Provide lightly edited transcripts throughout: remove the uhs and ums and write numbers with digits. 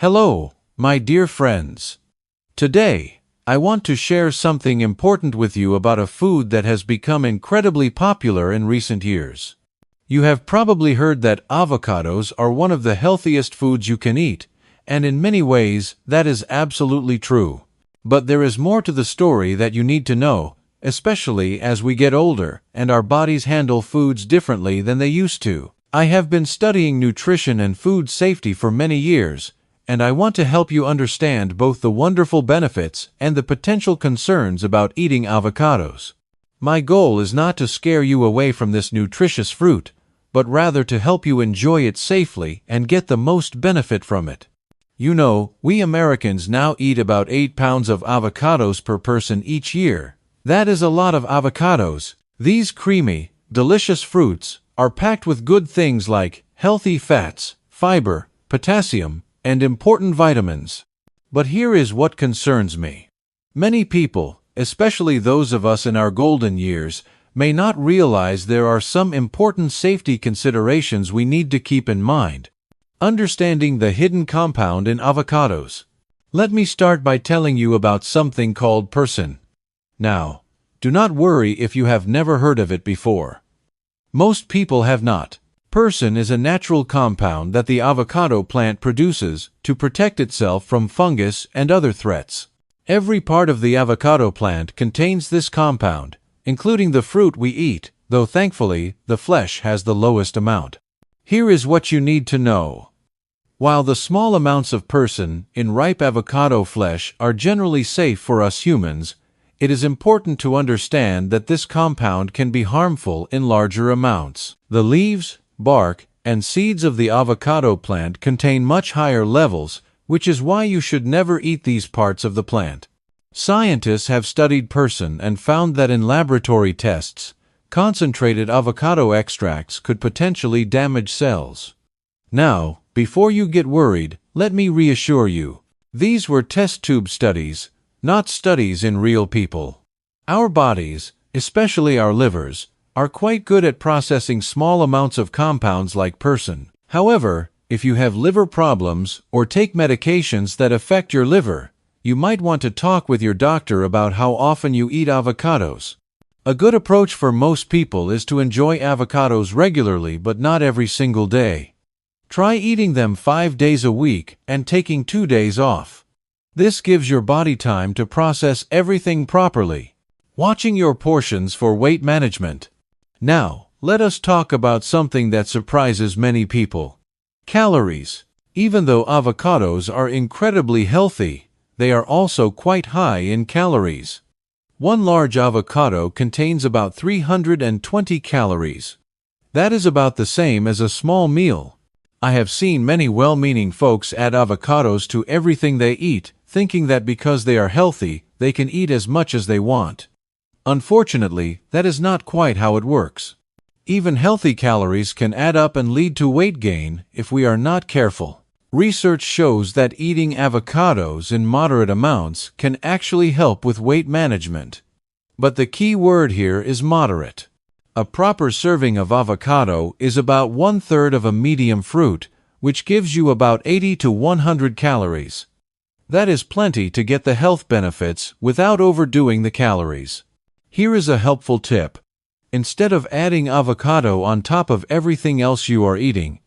Hello, my dear friends. Today, I want to share something important with you about a food that has become incredibly popular in recent years. You have probably heard that avocados are one of the healthiest foods you can eat, and in many ways, that is absolutely true. But there is more to the story that you need to know, especially as we get older and our bodies handle foods differently than they used to. I have been studying nutrition and food safety for many years, and I want to help you understand both the wonderful benefits and the potential concerns about eating avocados. My goal is not to scare you away from this nutritious fruit, but rather to help you enjoy it safely and get the most benefit from it. You know, we Americans now eat about 8 pounds of avocados per person each year. That is a lot of avocados. These creamy, delicious fruits are packed with good things like healthy fats, fiber, potassium, and important vitamins. But here is what concerns me. Many people, especially those of us in our golden years, may not realize there are some important safety considerations we need to keep in mind. Understanding the hidden compound in avocados. Let me start by telling you about something called persin. Now, do not worry if you have never heard of it before. Most people have not. Persin is a natural compound that the avocado plant produces to protect itself from fungus and other threats. Every part of the avocado plant contains this compound, including the fruit we eat, though thankfully, the flesh has the lowest amount. Here is what you need to know. While the small amounts of persin in ripe avocado flesh are generally safe for us humans, it is important to understand that this compound can be harmful in larger amounts. The leaves, bark, and seeds of the avocado plant contain much higher levels, which is why you should never eat these parts of the plant. Scientists have studied persin and found that in laboratory tests, concentrated avocado extracts could potentially damage cells. Now, before you get worried, let me reassure you. These were test tube studies, not studies in real people. Our bodies, especially our livers, are quite good at processing small amounts of compounds like persin. However, if you have liver problems or take medications that affect your liver, you might want to talk with your doctor about how often you eat avocados. A good approach for most people is to enjoy avocados regularly but not every single day. Try eating them 5 days a week and taking 2 days off. This gives your body time to process everything properly. Watching your portions for weight management. Now, let us talk about something that surprises many people. Calories. Even though avocados are incredibly healthy, they are also quite high in calories. One large avocado contains about 320 calories. That is about the same as a small meal. I have seen many well-meaning folks add avocados to everything they eat, thinking that because they are healthy, they can eat as much as they want. Unfortunately, that is not quite how it works. Even healthy calories can add up and lead to weight gain if we are not careful. Research shows that eating avocados in moderate amounts can actually help with weight management. But the key word here is moderate. A proper serving of avocado is about 1/3 of a medium fruit, which gives you about 80 to 100 calories. That is plenty to get the health benefits without overdoing the calories. Here is a helpful tip. Instead of adding avocado on top of everything else you are eating,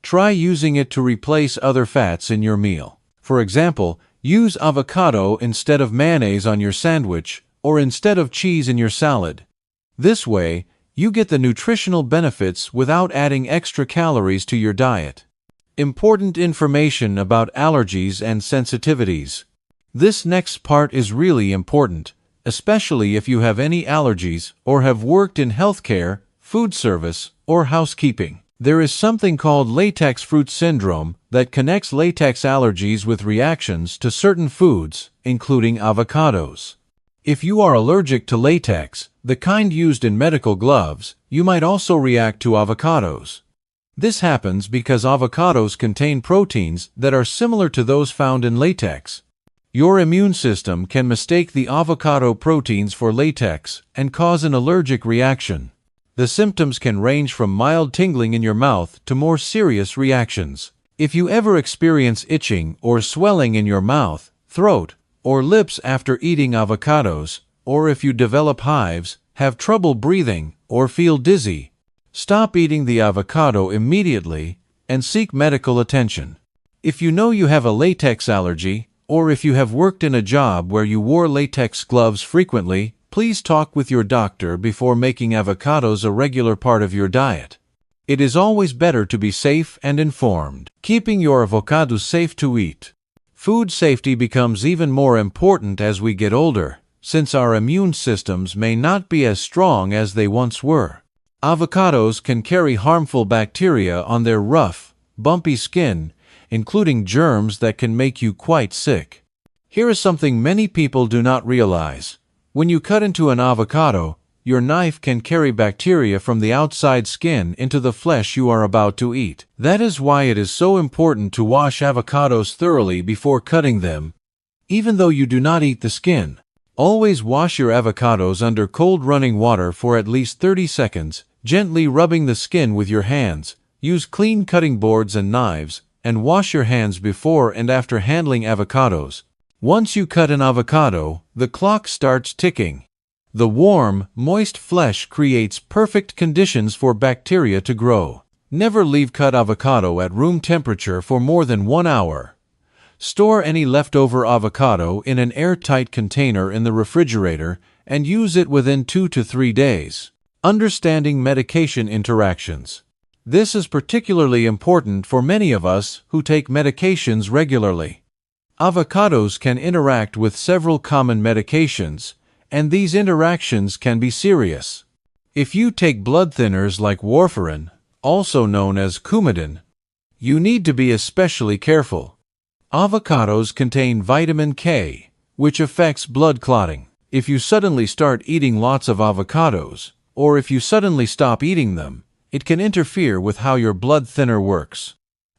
try using it to replace other fats in your meal. For example, use avocado instead of mayonnaise on your sandwich or instead of cheese in your salad. This way, you get the nutritional benefits without adding extra calories to your diet. Important information about allergies and sensitivities. This next part is really important, especially if you have any allergies or have worked in healthcare, food service, or housekeeping. There is something called latex fruit syndrome that connects latex allergies with reactions to certain foods, including avocados. If you are allergic to latex, the kind used in medical gloves, you might also react to avocados. This happens because avocados contain proteins that are similar to those found in latex. Your immune system can mistake the avocado proteins for latex and cause an allergic reaction. The symptoms can range from mild tingling in your mouth to more serious reactions. If you ever experience itching or swelling in your mouth, throat, or lips after eating avocados, or if you develop hives, have trouble breathing, or feel dizzy, stop eating the avocado immediately and seek medical attention. If you know you have a latex allergy, or if you have worked in a job where you wore latex gloves frequently, please talk with your doctor before making avocados a regular part of your diet. It is always better to be safe and informed. Keeping your avocados safe to eat. Food safety becomes even more important as we get older, since our immune systems may not be as strong as they once were. Avocados can carry harmful bacteria on their rough, bumpy skin, including germs that can make you quite sick. Here is something many people do not realize. When you cut into an avocado, your knife can carry bacteria from the outside skin into the flesh you are about to eat. That is why it is so important to wash avocados thoroughly before cutting them, even though you do not eat the skin. Always wash your avocados under cold running water for at least 30 seconds, gently rubbing the skin with your hands. Use clean cutting boards and knives, and wash your hands before and after handling avocados. Once you cut an avocado, the clock starts ticking. The warm, moist flesh creates perfect conditions for bacteria to grow. Never leave cut avocado at room temperature for more than 1 hour. Store any leftover avocado in an airtight container in the refrigerator and use it within 2 to 3 days. Understanding medication interactions. This is particularly important for many of us who take medications regularly. Avocados can interact with several common medications, and these interactions can be serious. If you take blood thinners like warfarin, also known as Coumadin, you need to be especially careful. Avocados contain vitamin K, which affects blood clotting. If you suddenly start eating lots of avocados, or if you suddenly stop eating them, it can interfere with how your blood thinner works.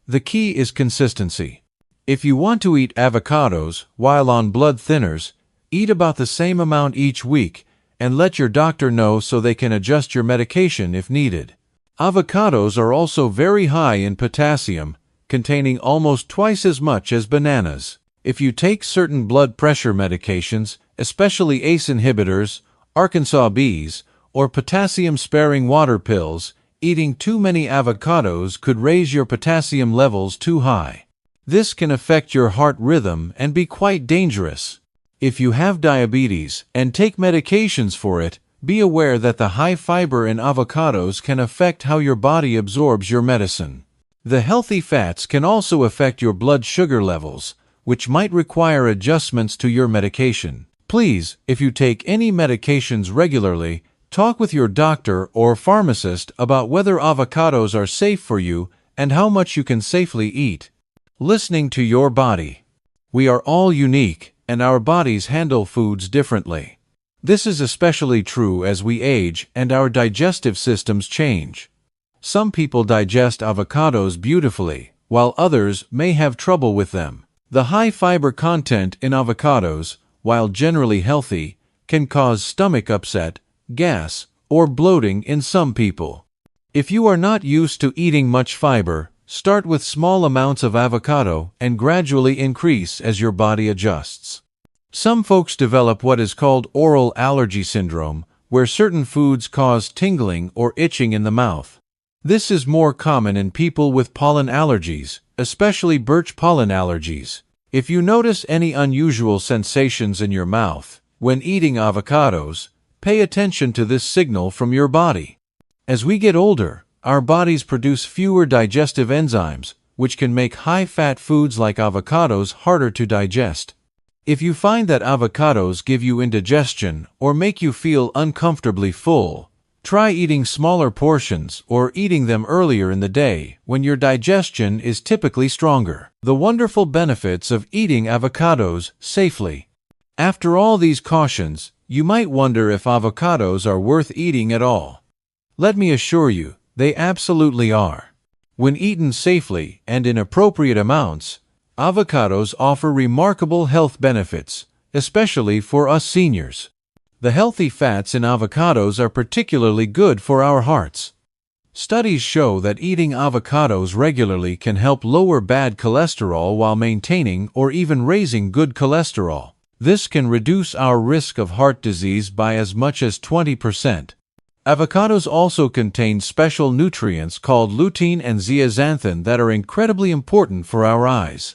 The key is consistency. If you want to eat avocados while on blood thinners, eat about the same amount each week and let your doctor know so they can adjust your medication if needed. Avocados are also very high in potassium, containing almost twice as much as bananas. If you take certain blood pressure medications, especially ACE inhibitors, Arkansas bees, or potassium-sparing water pills, eating too many avocados could raise your potassium levels too high. This can affect your heart rhythm and be quite dangerous. If you have diabetes and take medications for it, be aware that the high fiber in avocados can affect how your body absorbs your medicine. The healthy fats can also affect your blood sugar levels, which might require adjustments to your medication. Please, if you take any medications regularly, talk with your doctor or pharmacist about whether avocados are safe for you and how much you can safely eat. Listening to your body. We are all unique, and our bodies handle foods differently. This is especially true as we age and our digestive systems change. Some people digest avocados beautifully, while others may have trouble with them. The high fiber content in avocados, while generally healthy, can cause stomach upset, gas, or bloating in some people. If you are not used to eating much fiber, start with small amounts of avocado and gradually increase as your body adjusts. Some folks develop what is called oral allergy syndrome, where certain foods cause tingling or itching in the mouth. This is more common in people with pollen allergies, especially birch pollen allergies. If you notice any unusual sensations in your mouth when eating avocados, pay attention to this signal from your body. As we get older, our bodies produce fewer digestive enzymes, which can make high-fat foods like avocados harder to digest. If you find that avocados give you indigestion or make you feel uncomfortably full, try eating smaller portions or eating them earlier in the day when your digestion is typically stronger. The wonderful benefits of eating avocados safely. After all these cautions, you might wonder if avocados are worth eating at all. Let me assure you, they absolutely are. When eaten safely and in appropriate amounts, avocados offer remarkable health benefits, especially for us seniors. The healthy fats in avocados are particularly good for our hearts. Studies show that eating avocados regularly can help lower bad cholesterol while maintaining or even raising good cholesterol. This can reduce our risk of heart disease by as much as 20%. Avocados also contain special nutrients called lutein and zeaxanthin that are incredibly important for our eyes.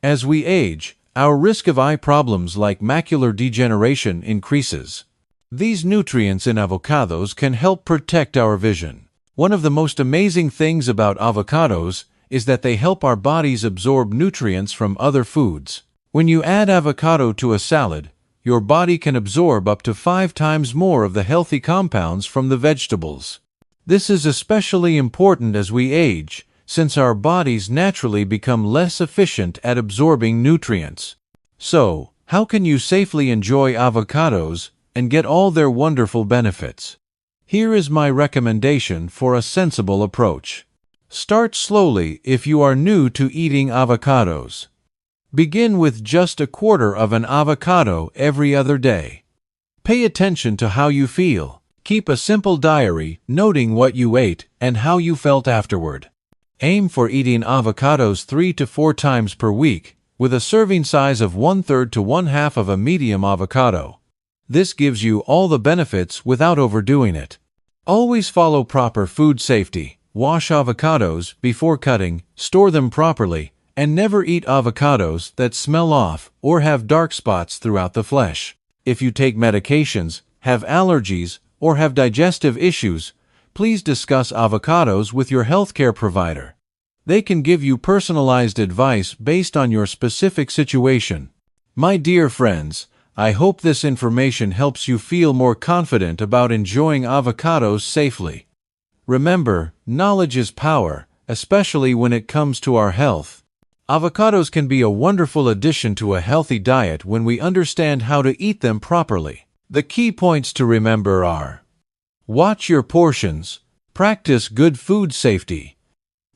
As we age, our risk of eye problems like macular degeneration increases. These nutrients in avocados can help protect our vision. One of the most amazing things about avocados is that they help our bodies absorb nutrients from other foods. When you add avocado to a salad, your body can absorb up to 5 times more of the healthy compounds from the vegetables. This is especially important as we age, since our bodies naturally become less efficient at absorbing nutrients. So, how can you safely enjoy avocados and get all their wonderful benefits? Here is my recommendation for a sensible approach. Start slowly if you are new to eating avocados. Begin with just a quarter of an avocado every other day. Pay attention to how you feel. Keep a simple diary, noting what you ate and how you felt afterward. Aim for eating avocados 3 to 4 times per week, with a serving size of 1/3 to 1/2 of a medium avocado. This gives you all the benefits without overdoing it. Always follow proper food safety. Wash avocados before cutting, store them properly, and never eat avocados that smell off or have dark spots throughout the flesh. If you take medications, have allergies, or have digestive issues, please discuss avocados with your healthcare provider. They can give you personalized advice based on your specific situation. My dear friends, I hope this information helps you feel more confident about enjoying avocados safely. Remember, knowledge is power, especially when it comes to our health. Avocados can be a wonderful addition to a healthy diet when we understand how to eat them properly. The key points to remember are: watch your portions, practice good food safety,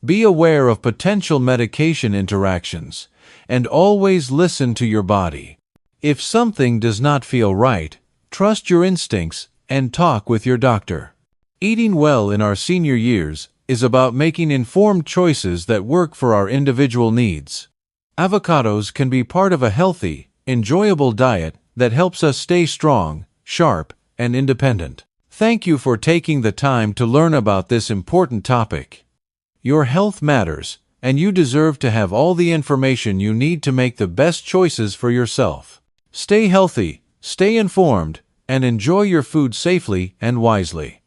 be aware of potential medication interactions, and always listen to your body. If something does not feel right, trust your instincts and talk with your doctor. Eating well in our senior years is about making informed choices that work for our individual needs. Avocados can be part of a healthy, enjoyable diet that helps us stay strong, sharp, and independent. Thank you for taking the time to learn about this important topic. Your health matters, and you deserve to have all the information you need to make the best choices for yourself. Stay healthy, stay informed, and enjoy your food safely and wisely.